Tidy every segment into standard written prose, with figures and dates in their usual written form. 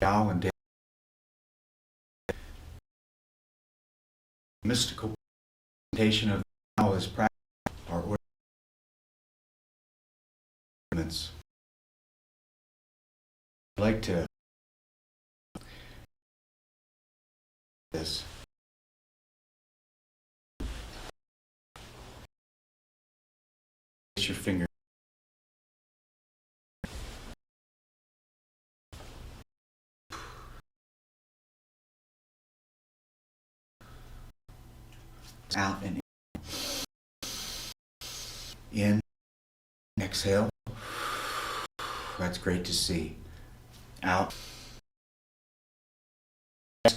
Tao and mystical presentation of Tao as practice are ornaments. I'd like to this. Place your finger. Out and in. Exhale. That's great to see. Out.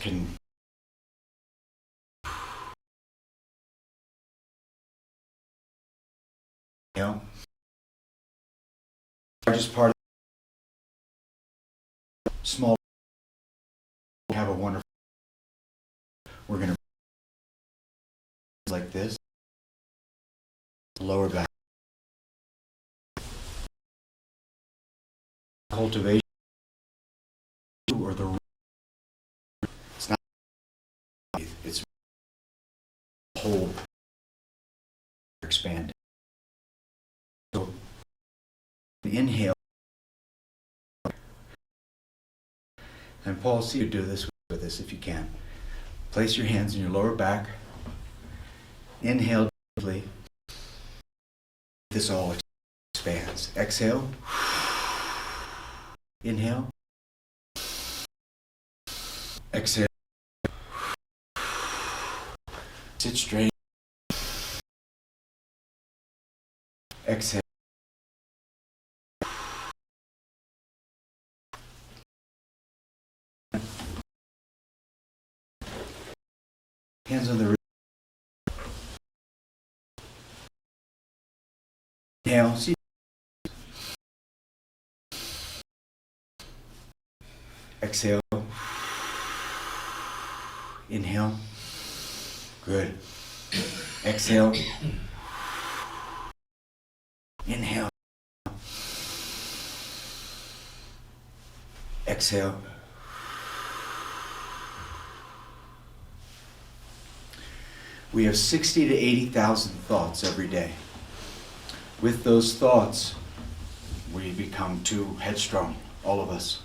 Can largest part of small have a wonderful. We're going to like this. Lower back. Cultivation or the it's not it's whole expanded. So inhale. And Paul, see you do this with us if you can. Place your hands in your lower back. Inhale deeply. This all expands. Exhale. Inhale. Exhale. Sit straight. Exhale. Hands on the wrist. Inhale. See. Exhale. Inhale. Good. Exhale. Inhale. Exhale. We have 60 to 80,000 thoughts every day. With those thoughts, we become too headstrong, all of us.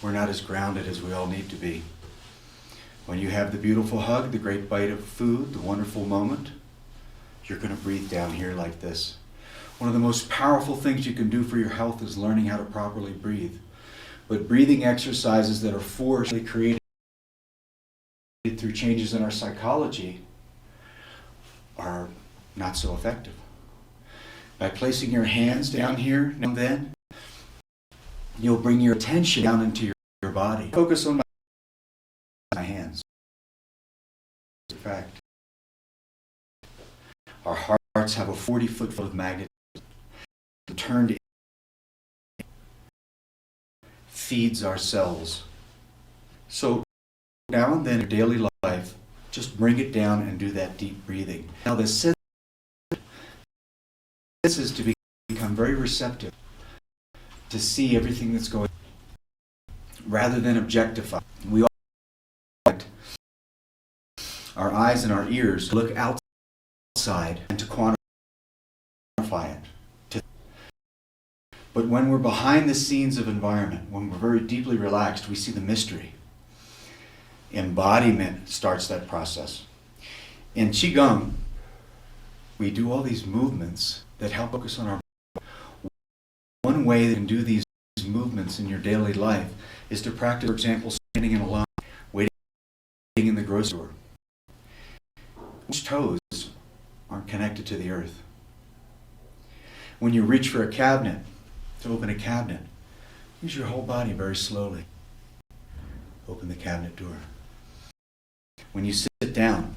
We're not as grounded as we all need to be. When you have the beautiful hug, the great bite of food, the wonderful moment, you're going to breathe down here like this. One of the most powerful things you can do for your health is learning how to properly breathe. But breathing exercises that are forcibly created through changes in our psychology are not so effective. By placing your hands down here now and then, you'll bring your attention down into your body. Focus on my hands. In fact, our hearts have a 40-foot of magnetism turned in, feeds our cells. So now and then in your daily life, just bring it down and do that deep breathing. Now the sense is to become very receptive, to see everything that's going on, rather than objectify. We all want our eyes and our ears to look outside and to quantify it. But when we're behind the scenes of environment, when we're very deeply relaxed, we see the mystery. Embodiment starts that process. In Qigong, we do all these movements that help focus on our body. One way that you can do these movements in your daily life is to practice, for example, standing in a line, waiting in the grocery store. Which toes aren't connected to the earth. When you reach for a cabinet, to open a cabinet, use your whole body very slowly. Open the cabinet door. When you sit down,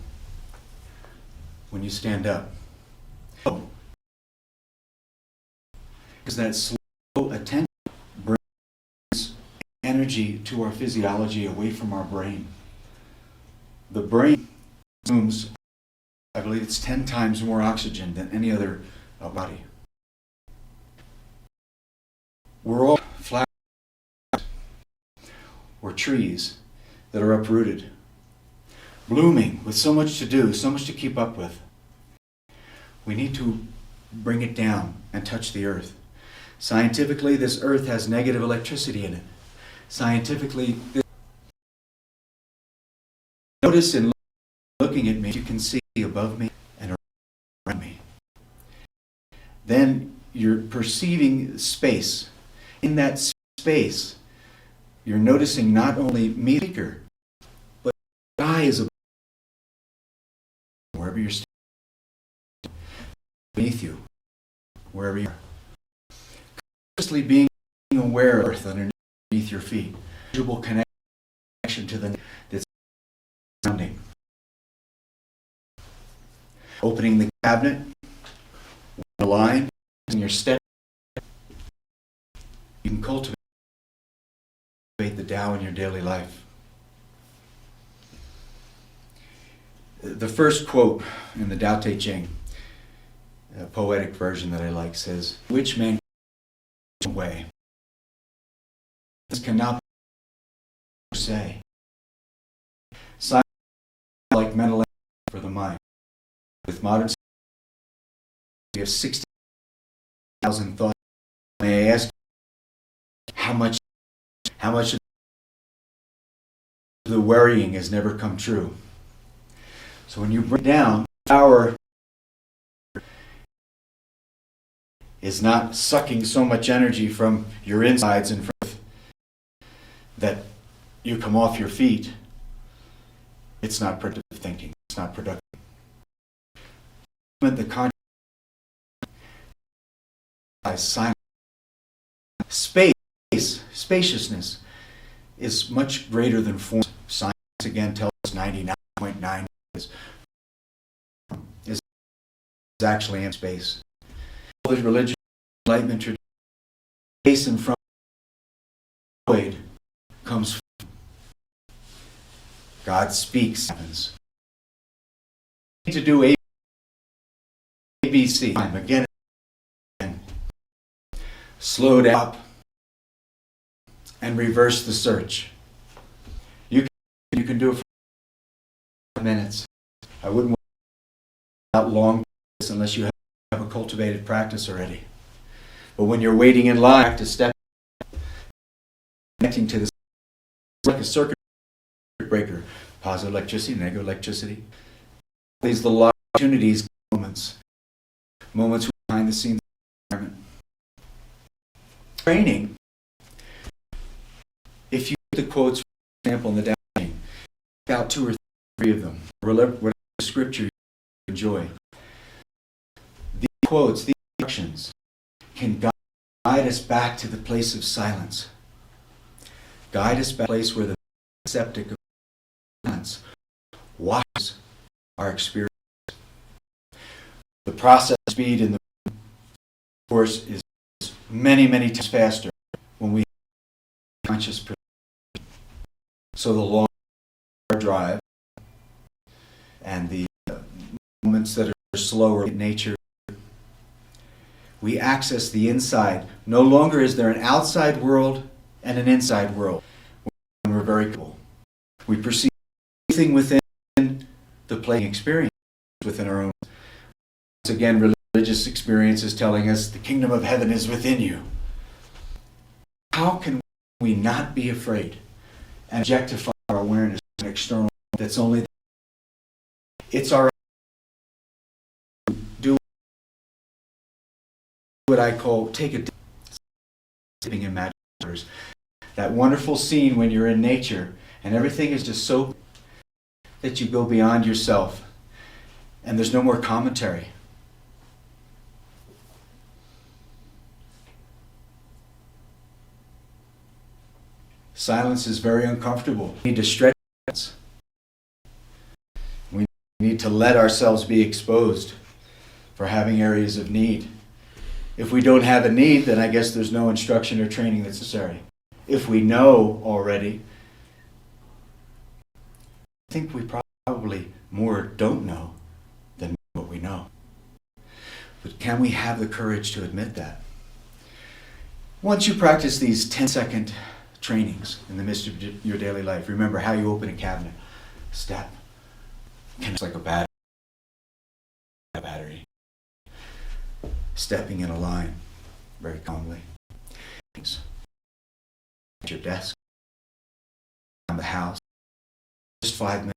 when you stand up, because that slow attention brings energy to our physiology away from our brain. The brain consumes, I believe it's 10 times more oxygen than any other body. We're all flat. or trees that are uprooted, blooming with so much to do, so much to keep up with. We need to bring it down and touch the earth. Scientifically, this earth has negative electricity in it. Scientifically, notice in looking at me, you can see above me and around me. Then you're perceiving space. In that space, you're noticing not only me, the speaker, but the sky is above wherever you're standing, beneath you, wherever you are. Consciously being aware of earth underneath your feet, visual connection to the that's surrounding. Opening the cabinet, the line, and your step. You can cultivate the Tao in your daily life. The first quote in the Tao Te Ching, a poetic version that I like, says, "Which man can way? This cannot be say. Silence is like mental for the mind. With modern science, we have 60,000 thoughts. May I ask how much of the worrying has never come true?" So when you bring down, power is not sucking so much energy from your insides and from that you come off your feet. It's not productive thinking. It's not productive. The conscious silence, spaciousness is much greater than form. Science again tells us 99.9 is actually in space. All the religious enlightenment tradition, space and from void comes from God speaks, happens. We need to do ABC again and slow down and reverse the search. You can do it for 5 minutes. I wouldn't wait out long unless you have a cultivated practice already. But when you're waiting in line to step, connecting to this, like a circuit breaker, positive electricity, negative electricity. These are the opportunities, moments behind the scenes environment. Training, if you get the quotes, for example, in the Tao Te Ching, pick out 2 or 3 of them, whatever scripture you enjoy. These quotes, these instructions, can guide us back to the place of silence. Guide us back to the place where the septic of silence washes our experience. The process speed in the course is many, many times faster when we have conscious perception. So the long drive and the moments that are slower in nature, we access the inside. No longer is there an outside world and an inside world. We're very cool. We perceive everything within the playing experience within our own. Once again, religious experience is telling us the kingdom of heaven is within you. How can we not be afraid and objectify our awareness to an external that's only it's our do what I call take a sleeping in magic waters. That wonderful scene when you're in nature and everything is just so that you go beyond yourself and there's no more commentary. Silence is very uncomfortable. We need to stretch. We need to let ourselves be exposed for having areas of need. If we don't have a need, then I guess there's no instruction or training that's necessary. If we know already, I think we probably more don't know than what we know. But can we have the courage to admit that? Once you practice these 10-second trainings in the midst of your daily life. Remember how you open a cabinet. Step. It's like a battery. Stepping in a line very calmly. At your desk. Around the house. Just 5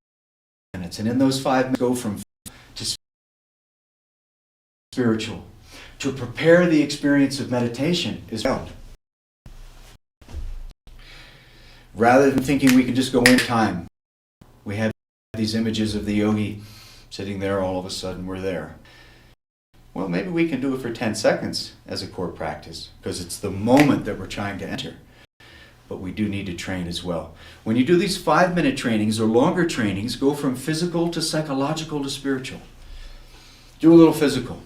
minutes. And in those 5 minutes, go from to spiritual. To prepare the experience of meditation is held. Rather than thinking we can just go in time, we have these images of the yogi sitting there, all of a sudden we're there. Well, maybe we can do it for 10 seconds as a core practice, because it's the moment that we're trying to enter. But we do need to train as well. When you do these 5-minute trainings or longer trainings, go from physical to psychological to spiritual. Do a little physical.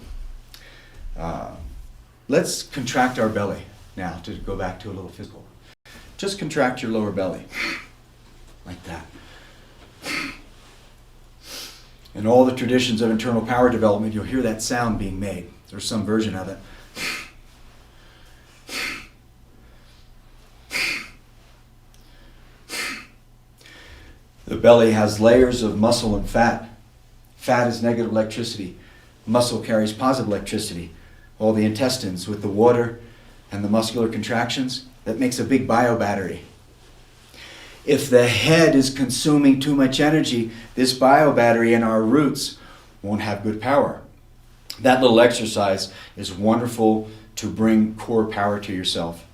Let's contract our belly now to go back to a little physical. Just contract your lower belly, like that. In all the traditions of internal power development, you'll hear that sound being made. There's some version of it. The belly has layers of muscle and fat. Fat is negative electricity. Muscle carries positive electricity. All the intestines with the water and the muscular contractions, that makes a big biobattery. If the head is consuming too much energy, this biobattery in our roots won't have good power. That little exercise is wonderful to bring core power to yourself.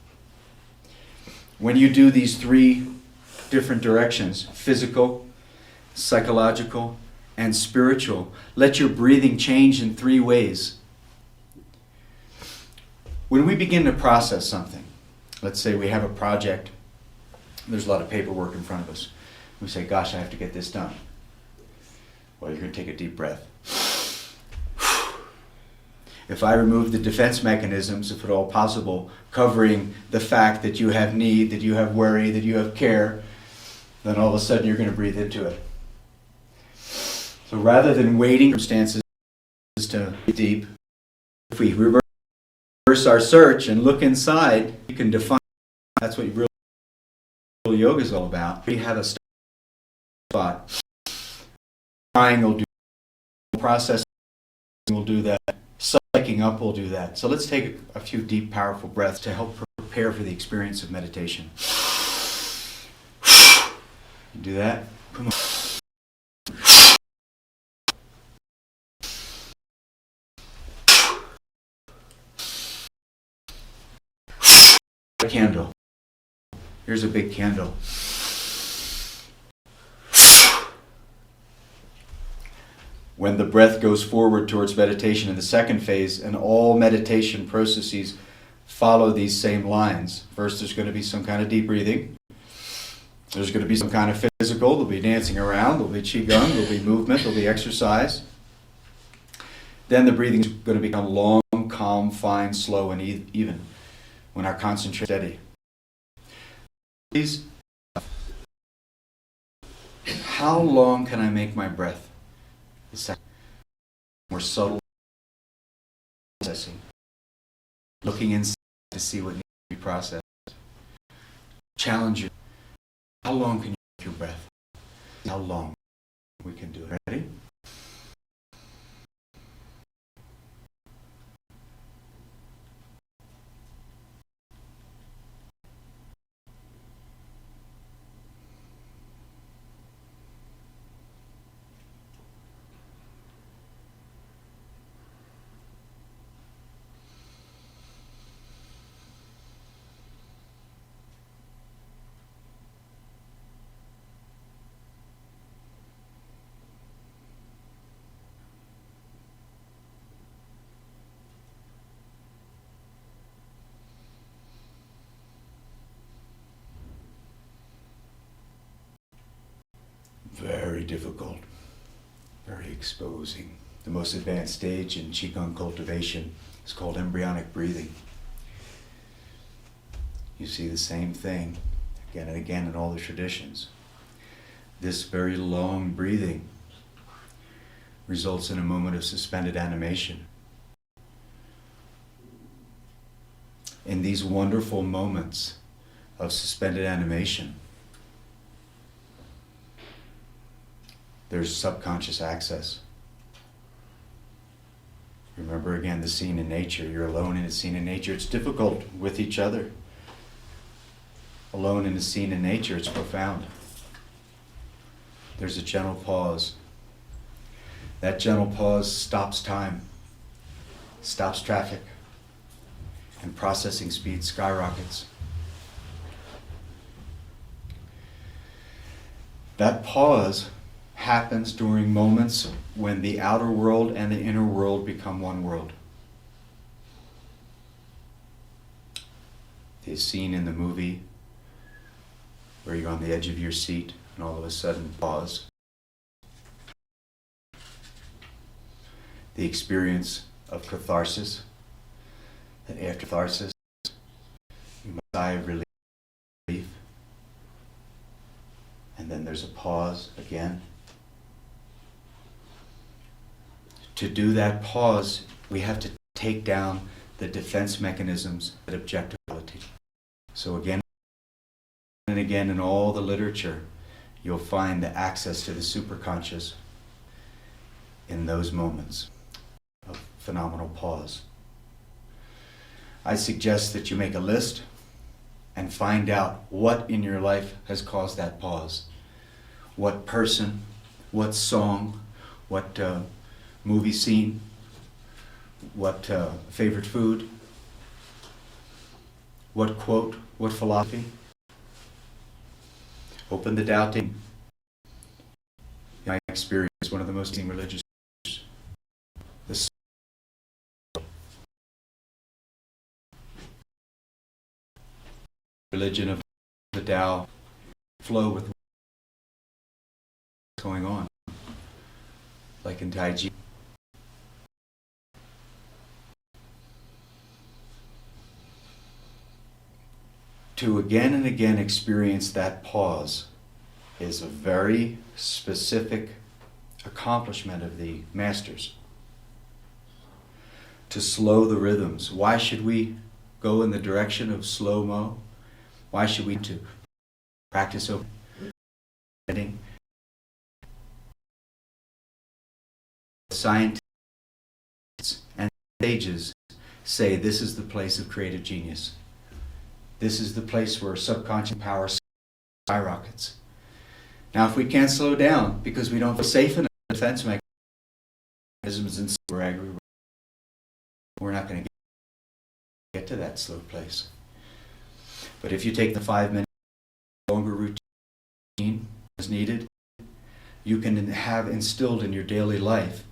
When you do these 3 different directions, physical, psychological, and spiritual, let your breathing change in 3 ways. When we begin to process something, let's say we have a project, there's a lot of paperwork in front of us. We say, gosh, I have to get this done. Well, you're going to take a deep breath. If I remove the defense mechanisms, if at all possible, covering the fact that you have need, that you have worry, that you have care, then all of a sudden you're going to breathe into it. So rather than waiting for circumstances to breathe deep, if we reverse our search and look inside, you can define. That's what real yoga is all about. We have a spot. Triangle will do processing will do that. Psyching up will do that. So let's take a few deep, powerful breaths to help prepare for the experience of meditation. You do that? Come on. A candle. Here's a big candle. When the breath goes forward towards meditation in the second phase, and all meditation processes follow these same lines. First, there's going to be some kind of deep breathing. There's going to be some kind of physical. There'll be dancing around. There'll be qigong. There'll be movement. There'll be exercise. Then the breathing is going to become long, calm, fine, slow, and even when our concentration is steady. Please, how long can I make my breath? More subtle processing. Looking inside to see what needs to be processed. Challenge you. How long can you make your breath? How long we can do it. Ready? Very difficult, very exposing. The most advanced stage in Qigong cultivation is called embryonic breathing. You see the same thing again and again in all the traditions. This very long breathing results in a moment of suspended animation. In these wonderful moments, of suspended animation. There's subconscious access. Remember again the scene in nature. You're alone in a scene in nature. It's difficult with each other. Alone in a scene in nature, it's profound. There's a gentle pause. That gentle pause stops time, stops traffic, and processing speed skyrockets. That pause happens during moments when the outer world and the inner world become one world. The scene in the movie where you're on the edge of your seat and all of a sudden pause. The experience of catharsis, that after catharsis, you must sigh of relief, and then there's a pause again. To do that pause, we have to take down the defense mechanisms that objectivity. So again and again in all the literature, you'll find the access to the superconscious in those moments of phenomenal pause. I suggest that you make a list and find out what in your life has caused that pause. What person, what song, what movie scene, what favorite food, what quote, what philosophy. Open the doubting. I experienced one of the most religious. The religion of the Tao flow with what's going on, like in Tai Chi. To again and again experience that pause is a very specific accomplishment of the masters. To slow the rhythms. Why should we go in the direction of slow-mo? Why should we to practice opening? Scientists and sages say this is the place of creative genius. This is the place where subconscious power skyrockets. Now, if we can't slow down because we don't feel safe in defense mechanisms and we're angry, we're not going to get to that slow place. But if you take the 5-minute longer routine as needed, you can have instilled in your daily life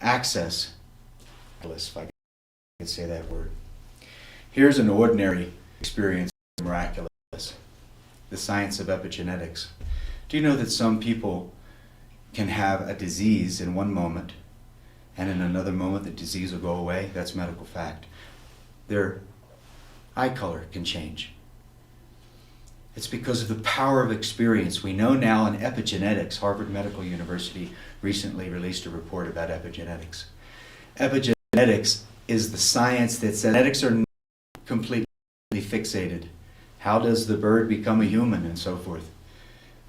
access, if I could say that word. Here's an ordinary experience, miraculous, the science of epigenetics. Do you know that some people can have a disease in one moment and in another moment the disease will go away? That's medical fact. Their eye color can change. It's because of the power of experience. We know now in epigenetics, Harvard Medical University recently released a report about epigenetics. Epigenetics is the science that says genetics are not completely fixated. How does the bird become a human and so forth?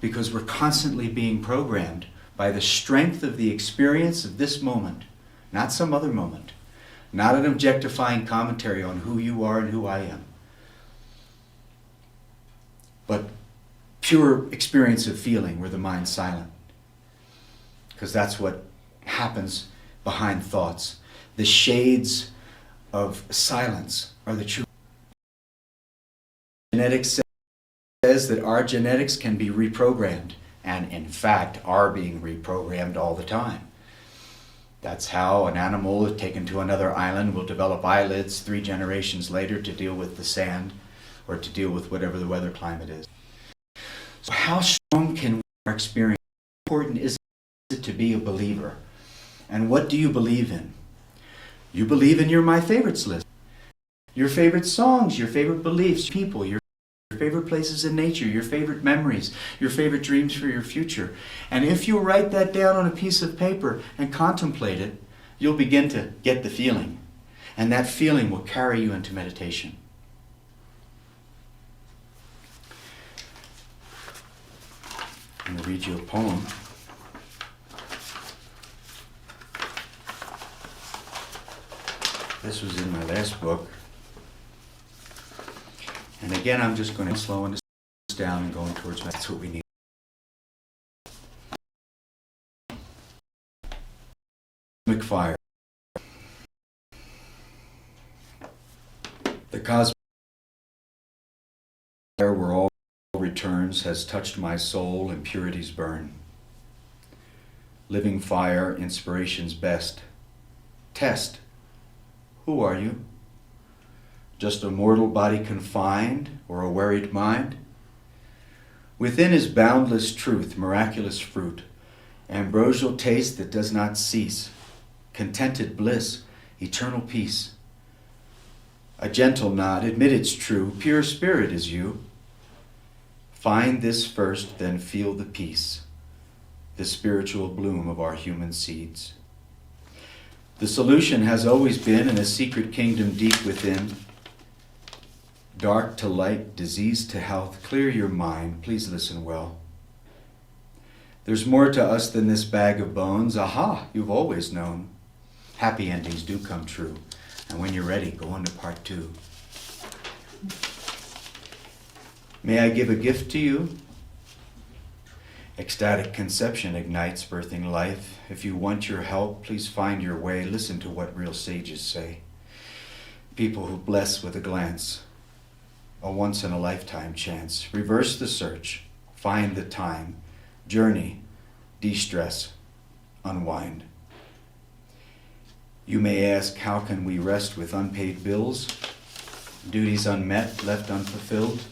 Because we're constantly being programmed by the strength of the experience of this moment, not some other moment, not an objectifying commentary on who you are and who I am, but pure experience of feeling where the mind's silent. Because that's what happens behind thoughts. The shades of silence are the truth. Genetics says that our genetics can be reprogrammed, and in fact are being reprogrammed all the time. That's how an animal taken to another island will develop eyelids 3 generations later to deal with the sand or to deal with whatever the weather climate is. So how strong can our experience? How important is it to be a believer? And what do you believe in? You believe in your My Favorites list. Your favorite songs, your favorite beliefs, people, your favorite places in nature, your favorite memories, your favorite dreams for your future. And if you write that down on a piece of paper and contemplate it, you'll begin to get the feeling. And that feeling will carry you into meditation. I'm going to read you a poem. This was in my last book. And again, I'm just going to slow this down and going towards my, that's what we need. Cosmic fire. The cosmic fire where all returns has touched my soul and purities burn. Living fire, inspiration's best. Test. Who are you? Just a mortal body confined, or a worried mind? Within is boundless truth, miraculous fruit, ambrosial taste that does not cease, contented bliss, eternal peace. A gentle nod, admit it's true, pure spirit is you. Find this first, then feel the peace, the spiritual bloom of our human seeds. The solution has always been in a secret kingdom deep within. Dark to light, disease to health, clear your mind, please listen well. There's more to us than this bag of bones. Aha, you've always known. Happy endings do come true. And when you're ready, go on to part 2. May I give a gift to you? Ecstatic conception ignites birthing life. If you want your help, please find your way. Listen to what real sages say. People who bless with a glance, a once-in-a-lifetime chance. Reverse the search, find the time, journey, de-stress, unwind. You may ask, how can we rest with unpaid bills, duties unmet, left unfulfilled?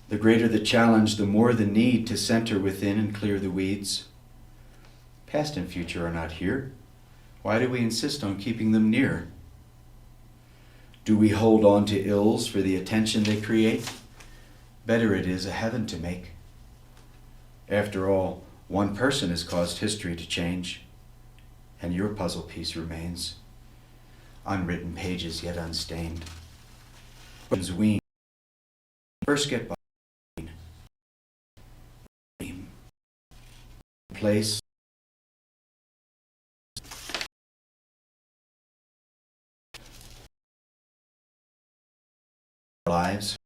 The greater the challenge, the more the need to center within and clear the weeds. Past and future are not here. Why do we insist on keeping them near? Do we hold on to ills for the attention they create? Better it is a heaven to make. After all, one person has caused history to change, and your puzzle piece remains. Unwritten pages yet unstained. Wean. First get by. Place. Lives.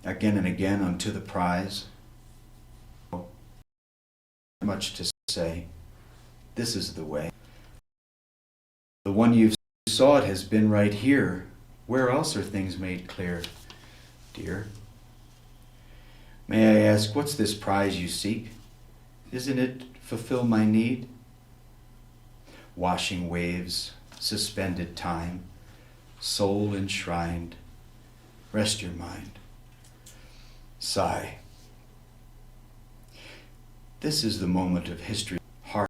Again and again unto the prize. Much to say. This is the way. The one you've sought has been right here. Where else are things made clear, dear? May I ask, what's this prize you seek? Isn't it fulfill my need? Washing waves, suspended time, soul enshrined. Rest your mind. Sigh. This is the moment of history. Heart.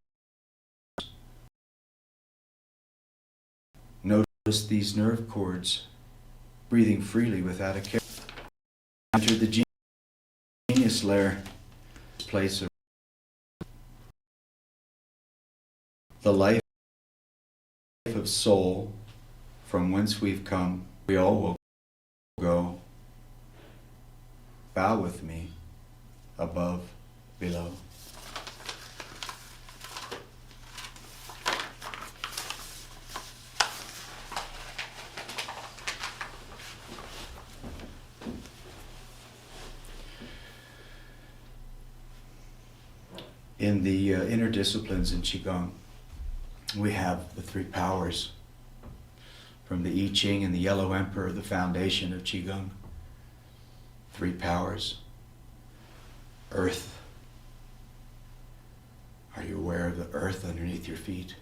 Notice these nerve cords, breathing freely without a care. Enter the genius lair, place of the life of soul, from whence we've come, we all will go. Bow with me, above, below. In the inner disciplines in Qigong, we have the 3 powers. From the I Ching and the Yellow Emperor, the foundation of Qigong. 3 powers. Earth. Are you aware of the earth underneath your feet?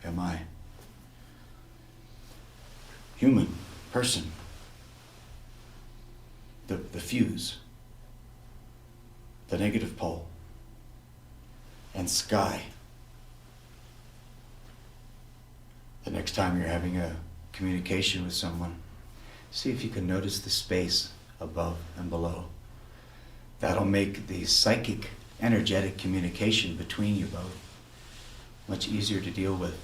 Am I? Human, person. The fuse. The negative pole. And sky. The next time you're having a communication with someone, see if you can notice the space above and below. That'll make the psychic, energetic communication between you both much easier to deal with.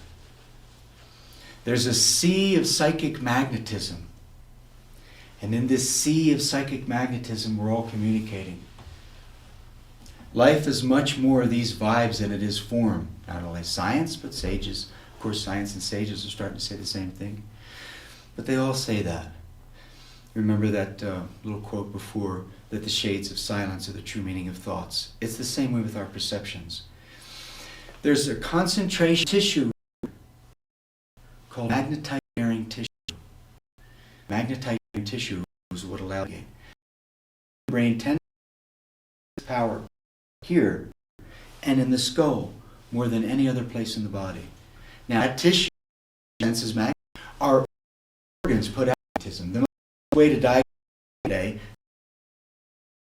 There's a sea of psychic magnetism. And in this sea of psychic magnetism, we're all communicating. Life is much more of these vibes than it is form. Not only science, but sages. Of course, science and sages are starting to say the same thing. But they all say that. Remember that little quote before, that the shades of silence are the true meaning of thoughts. It's the same way with our perceptions. There's a concentration tissue called magnetite bearing tissue. Magnetite bearing tissue is what allows the brain tends to power here and in the skull more than any other place in the body. Now, that tissue senses magnetism. Our organs put out magnetism. The way to diagnose today,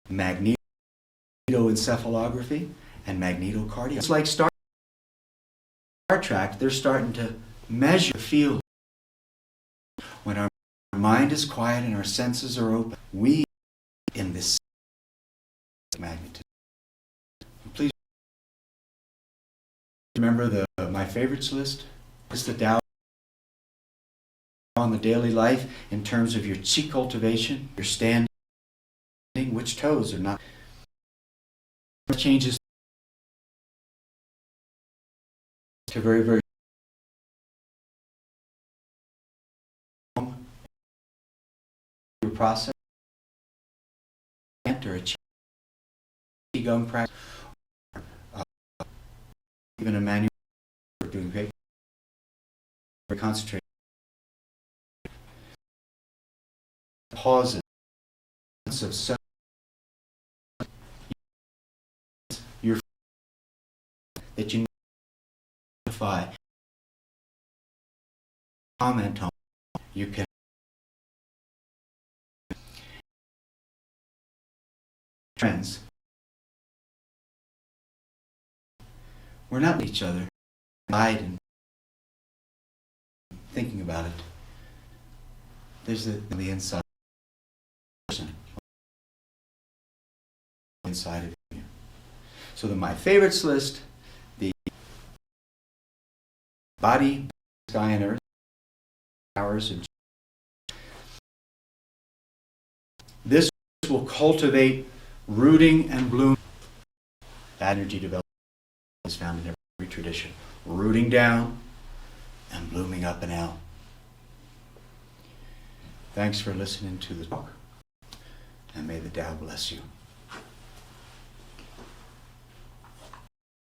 magnetoencephalography and magnetocardiography. It's like Star Trek, they're starting to measure the field. When our mind is quiet and our senses are open, we in this magnetism. Please remember my favorites list. It's the Tao on the daily life in terms of your chi cultivation, your standing, which toes are not changes to very, very your process or a qigong practice, even a manual for doing paper, concentrate. Pauses of so your that you notify, comment on, you can trends. We're not each other, guide and thinking about it. There's the inside person inside of you. So my favorites list: the body, sky, and earth, powers of. This will cultivate rooting and bloom. That energy development is found in every tradition. Rooting down and blooming up and out. Thanks for listening to the talk, and may the Tao bless you.